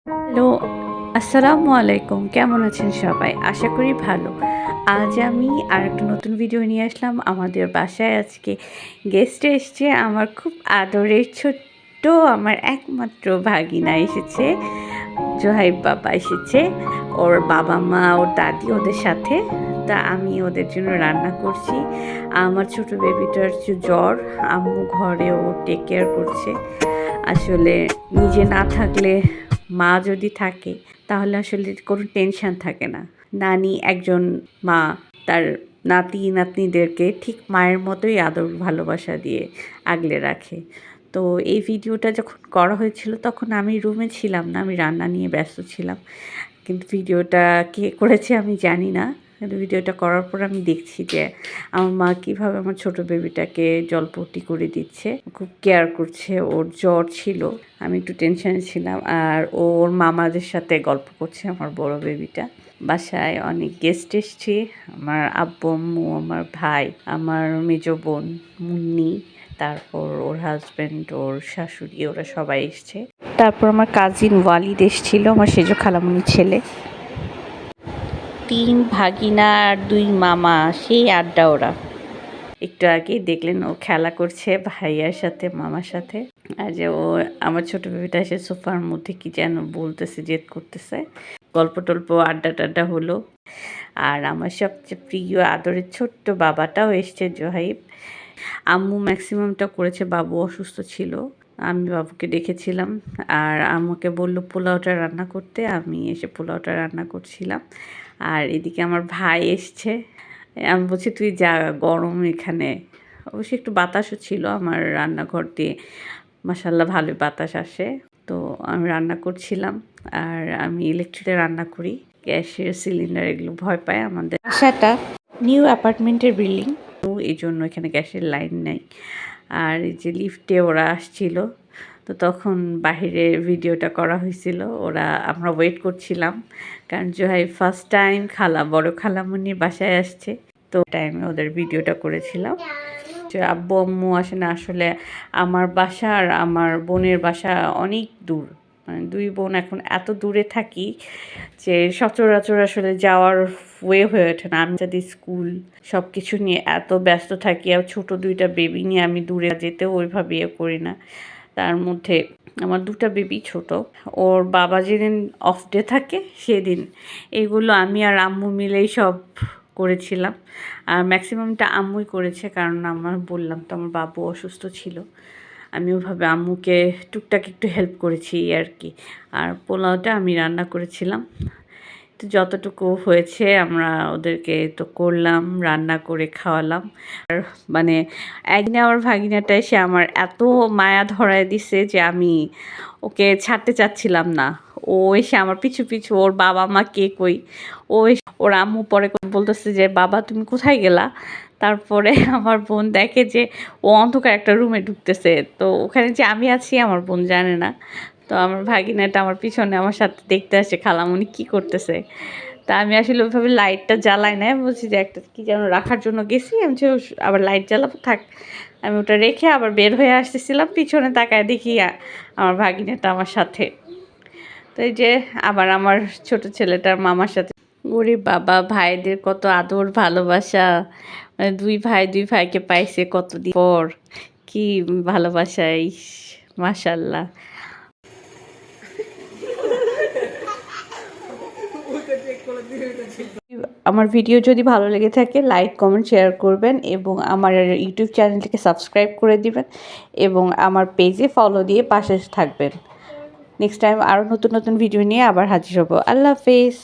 Hello, আসসালামু আলাইকুম। কেমন আছেন সবাই? আশা করি ভালো। আজ আমি আরেকটা নতুন ভিডিও নিয়ে আসলাম। আমাদের বাসায় আজকে গেস্ট এসছে। আমার খুব আদরের ছোট্ট আমার একমাত্র ভাগিনা এসেছে। জোহাইব বাবা এসেছে। ওর বাবা-মা, ওর দাদি ওদের সাথে। তা আমি ওদের জন্য রান্না করছি। আমার ছোট বেবিটার জ্বর। আম্মু ঘরে ও টেক কেয়ার করছে। আসলে নিজে না থাকলে মা যদি থাকে তাহলে আসলে কোনো টেনশন থাকে না। নানি একজন মা তার নাতি নাতনিদেরকে ঠিক মায়ের মতোই আদর ভালোবাসা দিয়ে আগলে রাখে। তো এই ভিডিওটা যখন করা হয়েছিল তখন আমি রুমে ছিলাম না, আমি রান্না নিয়ে ব্যস্ত ছিলাম। কিন্তু ভিডিওটা কে করেছে আমি জানি না। কিন্তু ভিডিওটা করার পর আমি দেখছি যে আমার মা কীভাবে আমার ছোট বেবিটাকে জলপট্টি করে দিচ্ছে, খুব কেয়ার করছে। ওর জ্বর ছিল, আমি একটু টেনশনে ছিলাম। আর ওর মামাদের সাথে গল্প করছে আমার বড় বেবিটা। বাসায় অনেক গেস্ট এসছে, আমার আব্বু আম্মু, আমার ভাই, আমার মেজো বোন মুন্নি, তারপর ওর হাজব্যান্ড, ওর শাশুড়ি, ওরা সবাই এসছে। তারপর আমার কাজিন ওয়ালিদ এসেছিল, আমার সেজো খালামণির ছেলে। 3 ভাগিনা আর 2 মামা, সেই আড্ডা ওরা। একটু আগেই দেখলেন ও খেলা করছে ভাইয়ার সাথে, মামার সাথে। আর যে ও আমার ছোট বেবিটা এসে সোফার মধ্যে কি যেন বলতেছে, জেদ করতেছে। গল্প টল্প আড্ডা টাড্ডা হলো। আর আমার সবচেয়ে প্রিয় আদরের ছোট্ট বাবাটাও এসছে, জোহাইব। আম্মু ম্যাক্সিমামটা করেছে, বাবু অসুস্থ ছিল। আমি বাবুকে ডেকেছিলাম আর আমাকে বলল পোলাওটা রান্না করতে, আমি এসে পোলাওটা রান্না করছিলাম। আর এদিকে আমার ভাই এসছে। আমি বলছি তুই যা, গরম এখানে। অবশ্যই একটু বাতাসও ছিল আমার রান্নাঘর দিয়ে, মাশাআল্লাহ ভালোই বাতাস আসে। তো আমি রান্না করছিলাম। আর আমি ইলেকট্রিকে রান্না করি, গ্যাসের সিলিন্ডার এগুলো ভয় পায়। আমাদের বাসাটা নিউ অ্যাপার্টমেন্টের বিল্ডিং, তো এই জন্য এখানে গ্যাসের লাইন নেই। আর এই যে লিফটে ওরা আসছিল, তো তখন বাহিরে ভিডিওটা করা হয়েছিল। আমরা ওয়েট করছিলাম, কারণ জোহাই ফার্স্ট টাইম বড় খালামণির বাসায় আসছে। তো টাইমে ওদের ভিডিওটা করেছিলাম। যে আব্বু আম্মু আসে না, আসলে আমার বাসা আর আমার বোনের বাসা অনেক দূর। মানে 2 বোন এখন এত দূরে থাকি যে সচরাচর আসলে যাওয়ার ওয়ে হয়ে ওঠে না। আমি যদি স্কুল সব কিছু নিয়ে এত ব্যস্ত থাকি, আর ছোটো 2টা বেবি নিয়ে আমি দূরে যেতেও ওইভাবে করি না। তার মধ্যে আমার 2টা বেবি ছোট। ওর বাবা যেদিন অফ ডে থাকে সেদিন এগুলো আমি আর আম্মু মিলেই সব করেছিলাম। আর ম্যাক্সিমামটা আম্মুই করেছে, কারণ বললাম তো আমার বাবু অসুস্থ ছিল। আমি ওভাবে আম্মুকে টুকটাক একটু হেল্প করেছি আর কি। আর পোলাওটা আমি রান্না করেছিলাম। তো যতটুকু হয়েছে আমরা ওদেরকে তো করলাম, রান্না করে খাওয়ালাম। আর মানে একদিন আমার ভাগিনাটা এসে আমার এত মায়া ধরায় দিছে যে আমি ওকে ছাড়তে চাচ্ছিলাম না। ও এসে আমার পিছু পিছু, ওর বাবা মা কে কই, ওর আম্মু পরে বলতেছে যে বাবা তুমি কোথায় গেলা। তারপরে আমার বোন দেখে যে ও অন্ধকার একটা রুমে ঢুকতেছে, তো ওখানে যে আমি আছি আমার বোন জানে না। তো আমার ভাগিনাটা আমার পিছনে আমার সাথে দেখতে আসে খালামণি কি করতেছে। তা আমি আসলে ওইভাবে লাইটটা জ্বালাই না, বলছি যে একটা কি যেন রাখার জন্য গেছি, আমি যে আবার লাইট জ্বালাবো থাক। আমি ওটা রেখে আবার বের হয়ে আসতেছিলাম, পিছনে তাকায় দেখি আমার ভাগিনাটা আমার সাথে। তো এই যে আবার আমার ছোট ছেলেটার মামার সাথে। ওরে বাবা, ভাইদের কত আদর ভালোবাসা। মানে 2 ভাইকে পাইছে কতদিন পর, কি ভালোবাসা! ইস, মাশাআল্লাহ। আমার ভিডিও যদি ভালো লেগে থাকে লাইক কমেন্ট শেয়ার করবেন, এবং আমার ইউটিউব চ্যানেলটিকে সাবস্ক্রাইব করে দিবেন, এবং আমার পেজে ফলো দিয়ে পাশে থাকবেন। নেক্সট টাইম আরও নতুন নতুন ভিডিও নিয়ে আবার হাজির হব। আল্লাহ হাফেজ।